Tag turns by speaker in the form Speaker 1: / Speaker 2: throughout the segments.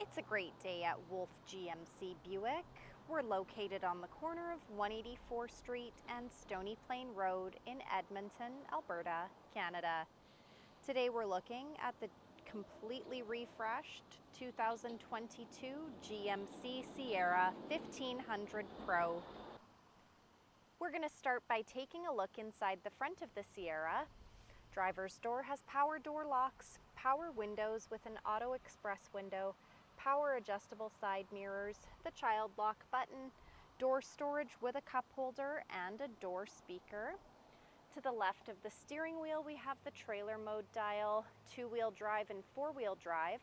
Speaker 1: It's a great day at Wolfe GMC Buick. We're located on the corner of 184 Street and Stony Plain Road in Edmonton, Alberta, Canada. Today we're looking at the completely refreshed 2022 GMC Sierra 1500 Pro. We're going to start by taking a look inside the front of the Sierra. Driver's door has power door locks, power windows with an auto express window, power adjustable side mirrors, the child lock button, door storage with a cup holder and a door speaker. To the left of the steering wheel we have the trailer mode dial, two-wheel drive and four-wheel drive,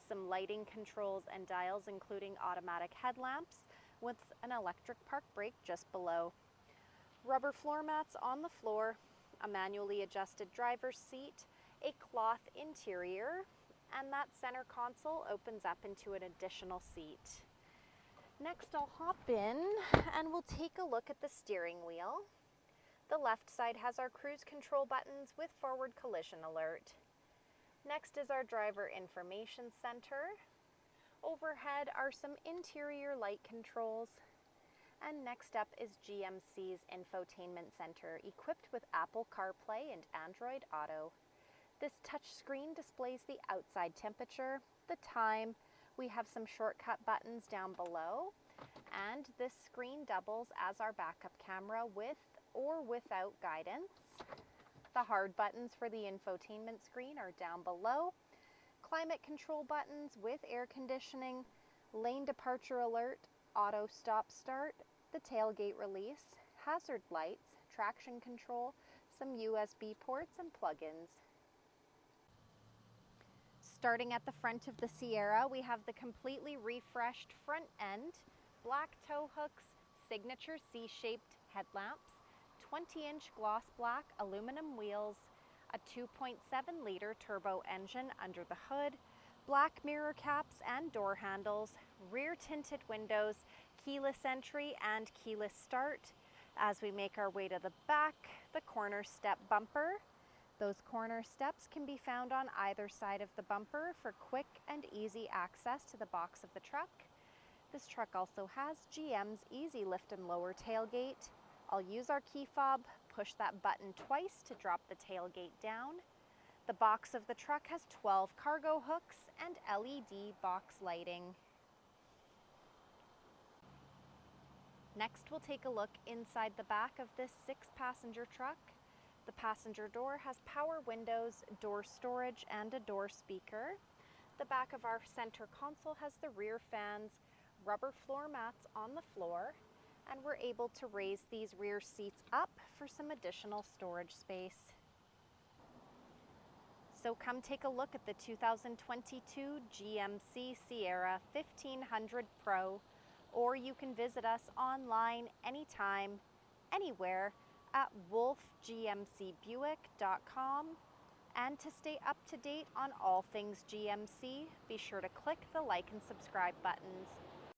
Speaker 1: some lighting controls and dials including automatic headlamps with an electric park brake just below. Rubber floor mats on the floor, a manually adjusted driver's seat, a cloth interior, and that center console opens up into an additional seat. Next I'll hop in and we'll take a look at the steering wheel. The left side has our cruise control buttons with forward collision alert. Next is our driver information center. Overhead are some interior light controls. And next up is GMC's infotainment center, equipped with Apple CarPlay and Android Auto. This touchscreen displays the outside temperature, the time. We have some shortcut buttons down below, and this screen doubles as our backup camera with or without guidance. The hard buttons for the infotainment screen are down below. Climate control buttons with air conditioning, lane departure alert, auto stop start, the tailgate release, hazard lights, traction control, some USB ports and plugins. Starting at the front of the Sierra, we have the completely refreshed front end, black tow hooks, signature C-shaped headlamps, 20-inch gloss black aluminum wheels, a 2.7 liter turbo engine under the hood, black mirror caps and door handles, rear tinted windows, keyless entry and keyless start. As we make our way to the back, the CornerStep bumper. Those corner steps can be found on either side of the bumper for quick and easy access to the box of the truck. This truck also has GM's easy lift and lower tailgate. I'll use our key fob, push that button twice to drop the tailgate down. The box of the truck has 12 cargo hooks and LED box lighting. Next, we'll take a look inside the back of this 6-passenger truck. The passenger door has power windows, door storage, and a door speaker. The back of our center console has the rear fans, rubber floor mats on the floor, and we're able to raise these rear seats up for some additional storage space. So come take a look at the 2022 GMC Sierra 1500 Pro, or you can visit us online anytime, anywhere at wolfegmcbuick.com. And to stay up to date on all things GMC, be sure to click the like and subscribe buttons.